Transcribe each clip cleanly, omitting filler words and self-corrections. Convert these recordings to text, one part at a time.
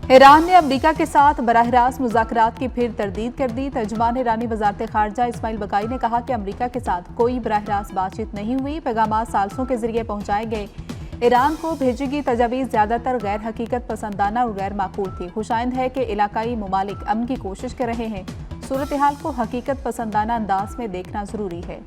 Iran ने America के साथ बराह रास्त मुज़ाकरात की फिर तरदीद कर दी। तर्जुमान ईरानी वज़ारत ख़ारजा इस्माइल बक़ाई ने कहा कि अमेरिका के साथ कोई बराह रास्त बातचीत नहीं हुई, पैगामात साल्सों के जरिए पहुंचाए गए। ईरान को भेजी तजावीज़ ज़्यादातर गैर हकीकत पसंदाना और गैर माकूल थी। खुशाइंद है कि इलाकाई ममालिक अमन की कोशिश कर रहे हैं। सूरत हाल को हकीकत पसंदाना अंदाज में देखना ज़रूरी है।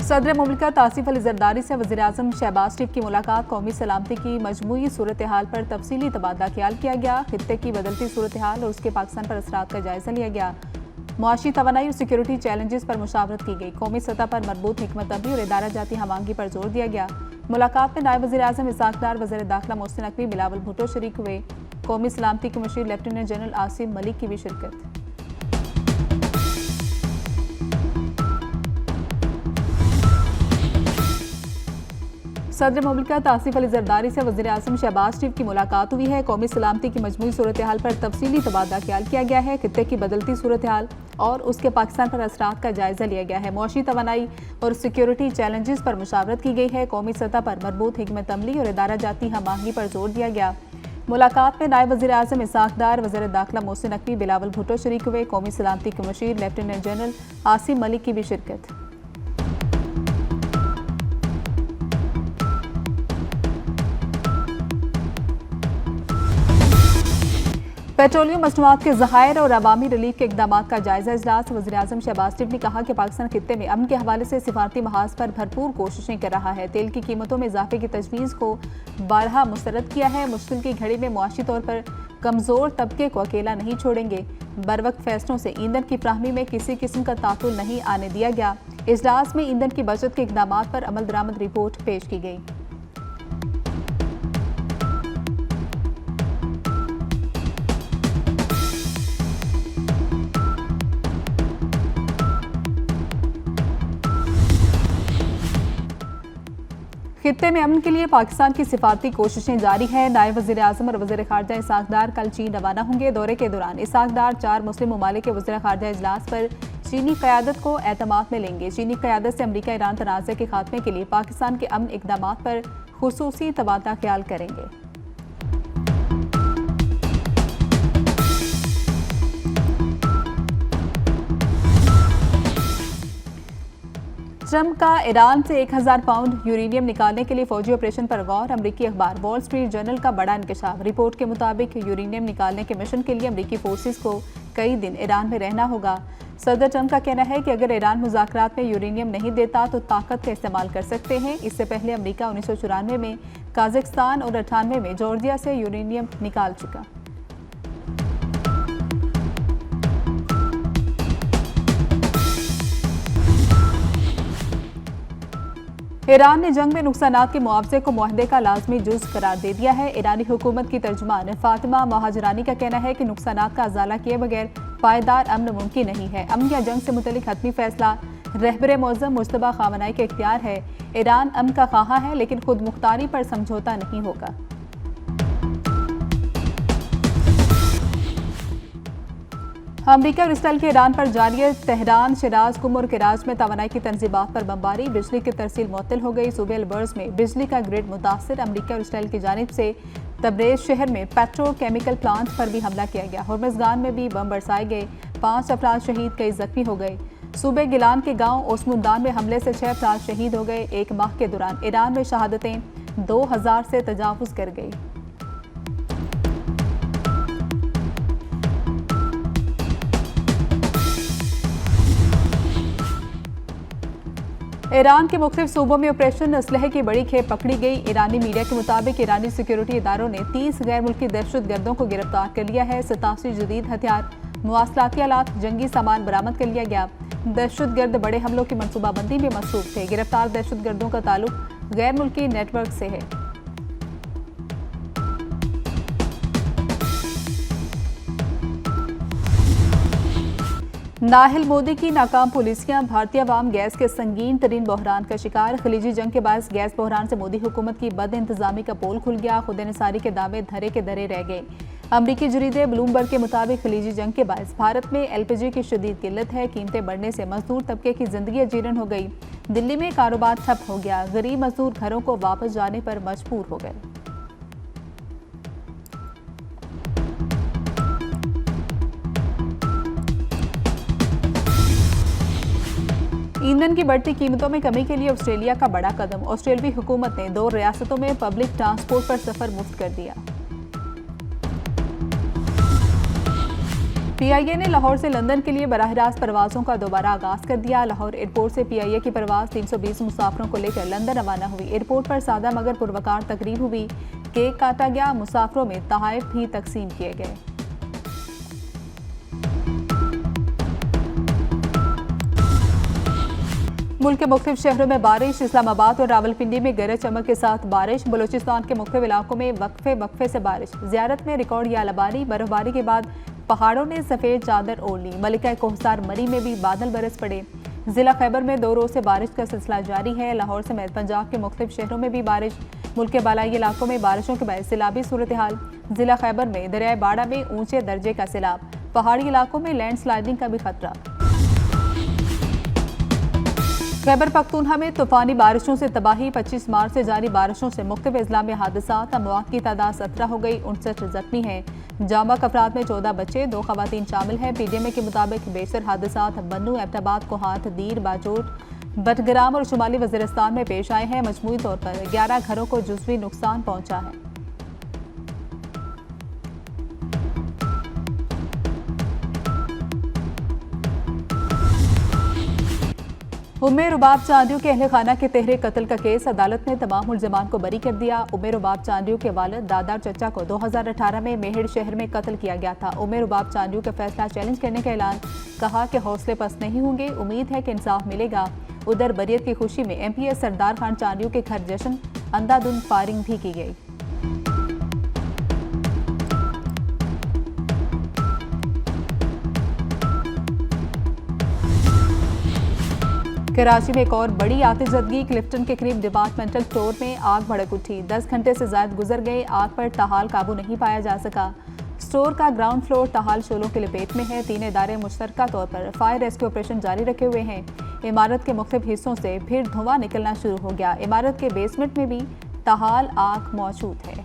सदर मुमलिकत आसिफ अली जरदारी से वज़ीर-ए-आज़म शहबाज शरीफ की मुलाकात। कौमी सलामती की मजमूई सूरत हाल पर तफसीली तबादला ख्याल किया गया। खित्ते की बदलती सूरत हाल और उसके पाकिस्तान पर असरात का जायजा लिया गया। मुआशी तवानाई और सिक्योरिटी चैलेंजेस पर मुशावरत की गई। कौमी सतह पर मरबूत हिकमत अमली और इदारा जाती हमांगी पर जोर दिया गया। मुलाकात में नायब वज़ीर-ए-आज़म इसहाक डार, वज़ीर दाखिला मोहसिन नकवी, बिलावल भुट्टो शरीक हुए। कौमी सलामती के मुशीर लेफ्टिनेंट जनरल आसिम मलिक की भी शिरकत। सदर मुमलिकत आसिफ अली जरदारी से वज़ीर-ए-आज़म शहबाज शरीफ की मुलाकात हुई है। कौमी सलामती की मजमूई सूरत हाल पर तफसीली तबादला ख्याल किया गया है। खित्ते की बदलती सूरत हाल और उसके पाकिस्तान पर असरात का जायजा लिया गया है। मुआशी तवानाई और सिक्योरिटी चैलेंजेस पर मुशावरत की गई है। कौमी सतह पर मरबूत हिकमत अमली और इदारा जाती हमांगी पर जोर दिया गया। मुलाकात में नायब वज़ीर-ए-आज़म इसहाक डार, वज़ीर दाखिला मोहसिन नकवी, बिलावल भुट्टो शरीक हुए। कौमी सलामती के मुशीर लेफ्टिनेंट जनरल आसिम मलिक की भी शिरकत। पेट्रोलियम मसनूआत के ज़खायर और अवामी रिलीफ के इक़दाम का जायजा इजलास। वज़ीर-ए-आज़म शहबाज शरीफ ने कहा कि पाकिस्तान खित्ते में अमन के हवाले से सिफारती महाज पर भरपूर कोशिशें कर रहा है। तेल की कीमतों में इजाफे की तजवीज़ को बारहा मुस्तरद किया है। मुश्किल की घड़ी में मुआशी तौर पर कमज़ोर तबके को अकेला नहीं छोड़ेंगे। बरवक्त फैसलों से ईंधन की फ्राहमी में किसी किस्म का तातुल नहीं आने दिया गया। इजलास में ईंधन की बचत के इक़दाम पर अमल दरामद रिपोर्ट पेश की गई। खित्ते में अमन के लिए पाकिस्तान की सिफारती कोशिशें जारी हैं। नायब वज़ीर-ए-आज़म और वज़ीर ख़ारजा इसहाक डार कल चीन रवाना होंगे। दौरे के दौरान इसहाक डार 4 मुस्लिम ममालिक के वज़ीर ख़ारजा इजलास पर चीनी क़यादत को एतमाद में लेंगे। चीनी क़यादत से अमरीका ईरान तनाज़े के खात्मे के लिए पाकिस्तान के अमन इक़दामात पर खुसूसी तबादला ख्याल करेंगे। ट्रंप का ईरान से 1000 पाउंड यूरेनियम निकालने के लिए फौजी ऑपरेशन पर गौर। अमरीकी अखबार वॉल स्ट्रीट जर्नल का बड़ा इंकशाफ। रिपोर्ट के मुताबिक यूरेनियम निकालने के मिशन के लिए अमरीकी फोर्सेस को कई दिन ईरान में रहना होगा। सदर ट्रंप का कहना है कि अगर ईरान मुज़ाकरात में यूरेनियम नहीं देता तो ताकत का इस्तेमाल कर सकते हैं। इससे पहले अमरीका 1994 में काज़ाख्स्तान और 98 में जॉर्जिया से यूरेनियम निकाल चुका। ईरान ने जंग में नुकसानात के मुआवजे को मुआहदे का लाजमी जुज़ करार दे दिया है। ईरानी हुकूमत की तर्जुमान फातिमा महाजरानी का कहना है कि नुकसानात का अजाला किए बगैर पायदार अमन मुमकिन नहीं है। अमन या जंग से मुतल्लिक हतमी फैसला रहबर मौज़म मुज्तबा ख़ामनई के इख्तियार है। ईरान अमन का ख्वाह है लेकिन खुद मुख्तारी पर समझौता नहीं होगा। अमरीका और इसराइल के ईरान पर जारी तेहरान, शिराज, कुम और कराज में तवानाई की तंजीबात पर बमबारी। बिजली की तरसील मुअत्तल हो गई। सूबे अलबर्ज में बिजली का ग्रिड मुतासर। अमरीका और इसराइल की जानिब से तब्रेज़ शहर में पेट्रोकेमिकल प्लांट पर भी हमला किया गया। होर्मुज़गान में भी बम बरसाए गए। 5 अफराद शहीद, कई जख्मी हो गए। सूबे गिलान के गांव ओस्मुंदान में हमले से 6 अफराद शहीद हो गए। 1 माह के दौरान ईरान में शहादतें 2000 से तजावुज़ कर गई। ईरान के मुख्तलिफ सूबों में ऑपरेशन असलहे की बड़ी खेप पकड़ी गई। ईरानी मीडिया के मुताबिक ईरानी सिक्योरिटी इदारों ने 30 गैर मुल्की दहशतगर्दों को गिरफ्तार कर लिया है। 87 जदीद हथियार, मुवासलाती आलात, जंगी सामान बरामद कर लिया गया। दहशतगर्द बड़े हमलों की मनसूबाबंदी में मसरूफ थे। गिरफ्तार दहशतगर्दों का ताल्लुक गैर मुल्की नेटवर्क से है। नाहिल मोदी की नाकाम पॉलिसियां, भारतीय अवाम गैस के संगीन तरीन बहरान का शिकार। खलीजी जंग के बाद गैस बहरान से मोदी हुकूमत की बद इंतजामी का पोल खुल गया। खुद इंसारी के दावे धरे के धरे रह गए। अमरीकी जरीदे ब्लूमबर्ग के मुताबिक खलीजी जंग के बाद भारत में एलपीजी की शदीद किल्लत है। कीमतें बढ़ने से मजदूर तबके की जिंदगी अजीरन हो गई। दिल्ली में कारोबार ठप हो गया। गरीब मजदूर घरों को वापस जाने पर मजबूर हो गए। ईंधन की बढ़ती कीमतों में कमी के लिए ऑस्ट्रेलिया का बड़ा कदम। ऑस्ट्रेलियाई हुकूमत ने 2 रियासतों में पब्लिक ट्रांसपोर्ट पर सफर मुफ्त कर दिया। पीआईए ने लाहौर से लंदन के लिए बराह रास्त परवाजों का दोबारा आगाज कर दिया। लाहौर एयरपोर्ट से पीआईए की परवाज 320 मुसाफिरों को लेकर लंदन रवाना हुई। एयरपोर्ट पर सादा मगर पुरवकार तकरीब हुई। केक काटा गया। मुसाफिरों में तोहफे भी तकसीम किए गए। मुल्क के मुख्तलिफ शहरों में बारिश। इस्लामाबाद और रावलपिंडी में गरज चमक के साथ बारिश। बलूचिस्तान के मुख्तलिफ इलाकों में वक्फे से बारिश। ज़ियारत में रिकॉर्ड यालाबारी। बर्फबारी के बाद पहाड़ों ने सफ़ेद चादर ओढ़ ली। मलिका कोहसार मरी में भी बादल बरस पड़े। जिला खैबर में 2 रोज से बारिश का सिलसिला जारी है। लाहौर समेत पंजाब के मुख्तलिफ शहरों में भी बारिश। मुल्क के बालाई इलाकों में बारिशों के बाद सैलाबी सूरत हाल। जिला खैबर में दरियाए बाड़ा में ऊंचे दर्जे का सैलाब। पहाड़ी इलाकों में लैंडस्लाइडिंग का भी खतरा। खैबर पख्तूनख्वा में तूफानी बारिशों से तबाही। 25 मार्च से जारी बारिशों से मुख्तलिफ अजला में हादसात। अमवात की तादाद 17 हो गई। 59 जख्मी हैं। जांबाक अफराद में 14 बच्चे 2 खवातीन शामिल हैं। पीडीएमए के मुताबिक बेशतर हादसात बन्नू, एबटाबाद, कोहात, दीर, बाजोट, बटग्राम और शुमाली वज़ीरिस्तान में पेश आए हैं। मजमूई तौर पर 11 घरों को जुज़वी नुकसान पहुंचा है। उम्मे रुबाब चांडियों के अहले खाना के तहरे कत्ल का केस। अदालत ने तमाम मुल्ज़िमान को बरी कर दिया। उम्मे रुबाब चांडियों के वालिद दादा चचा को 2018 में मेहड़ शहर में कत्ल किया गया था। उम्मे रुबाब चांडियों का फैसला चैलेंज करने का ऐलान। कहा कि हौसले पस्त नहीं होंगे, उम्मीद है कि इंसाफ मिलेगा। उधर बरियत की खुशी में एमपीए सरदार खान चांडियों के घर जश्न अंधाधुंध फायरिंग भी की गई। कराची में एक और बड़ी आतिशबाजी। क्लिफ्टन के करीब डिपार्टमेंटल स्टोर में आग भड़क उठी। 10 घंटे से ज्यादा गुजर गए। आग पर ताहाल काबू नहीं पाया जा सका। स्टोर का ग्राउंड फ्लोर ताहाल शोलों की लपेट में है। 3 इदारे मुश्तरका तौर पर फायर रेस्क्यू ऑपरेशन जारी रखे हुए हैं। इमारत के मुख्तलिफ हिस्सों से फिर धुआं निकलना शुरू हो गया। इमारत के बेसमेंट में भी ताहाल आग मौजूद है।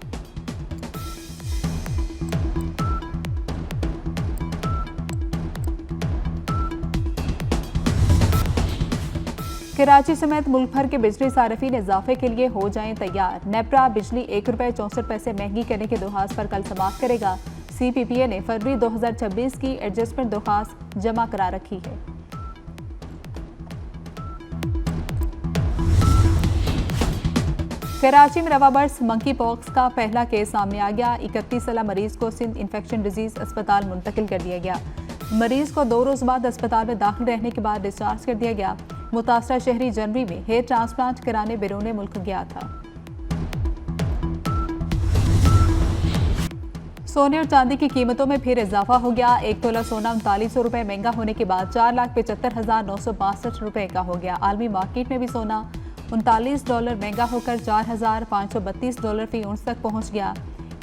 कराची समेत मुल्क भर के बिजली सार्फिन इजाफे के लिए हो जाएं तैयार। नेपरा बिजली ₹1.64 महंगी करने के दरख्वास्त पर कल समाप्त करेगा। सीपीपीए ने फरवरी 2026 की एडजस्टमेंट दरख्वास्त जमा करा रखी है। कराची में रवाबर्ड्स मंकी पॉक्स का पहला केस सामने आ गया। 31 साल मरीज को सिंध इन्फेक्शन डिजीज अस्पताल मुंतकिल कर दिया गया। मरीज को 2 रोज बाद अस्पताल में दाखिल रहने के बाद डिस्चार्ज कर दिया गया। मुतासरा शहरी जनवरी में हेयर ट्रांसप्लांट कराने बैरून मुल्क गया था। सोने और चांदी की कीमतों में फिर इजाफा हो गया। 1 तोला सोना ₹3900 महंगा होने के बाद $4,75,962 का हो गया। आलमी मार्केट में भी सोना $39 महंगा होकर $4,532 फी औंस तक पहुंच गया।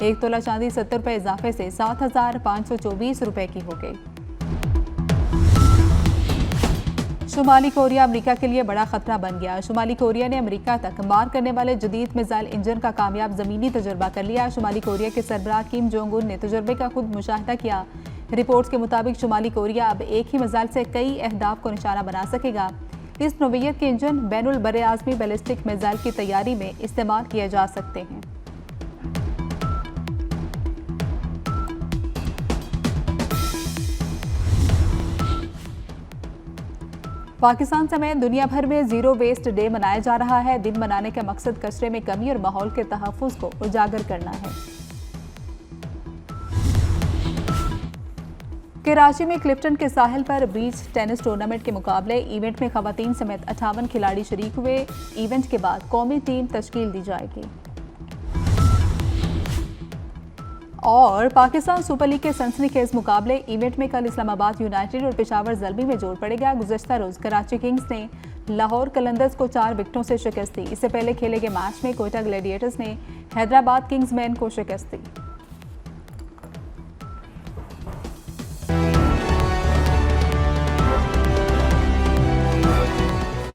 1 तोला चांदी ₹70 इजाफे से $7,524 की हो गई। शुमाली कोरिया अमेरिका के लिए बड़ा खतरा बन गया। शुमाली कोरिया ने अमेरिका तक मार करने वाले जदीद मिसाइल इंजन का कामयाब जमीनी तजुर्बा कर लिया। शुमाली कोरिया के सरबराह किम जोंग उन ने तजुर्बे का खुद मुशाहिदा किया। रिपोर्ट्स के मुताबिक शुमाली कोरिया अब एक ही मिसाइल से कई अहदाफ को निशाना बना सकेगा। इस नौइयत के इंजन बैनुल बरे-आज़मी बैलिस्टिक मिसाइल की तैयारी में इस्तेमाल किए जा सकते हैं। पाकिस्तान समेत दुनिया भर में जीरो वेस्ट डे मनाया जा रहा है। दिन मनाने का मकसद कचरे में कमी और माहौल के तहफ्फुज़ को उजागर करना है। कराची में क्लिफ्टन के साहिल पर बीच टेनिस टूर्नामेंट के मुकाबले। इवेंट में खवातीन समेत 58 खिलाड़ी शरीक हुए। इवेंट के बाद कौमी टीम तश्कील दी जाएगी। और पाकिस्तान सुपर लीग के सनसनीखेज मुकाबले इवेंट में कल इस्लामाबाद यूनाइटेड और पेशावर ज़ल्बी में जोर पड़ेगा। गुज़श्ता रोज़ कराची किंग्स ने लाहौर कलंदर्स को 4 विकेटों से शिकस्त दी। इससे पहले खेले गए मैच में कोयटा ग्लैडिएटर्स ने हैदराबाद किंग्समैन को शिकस्त दी।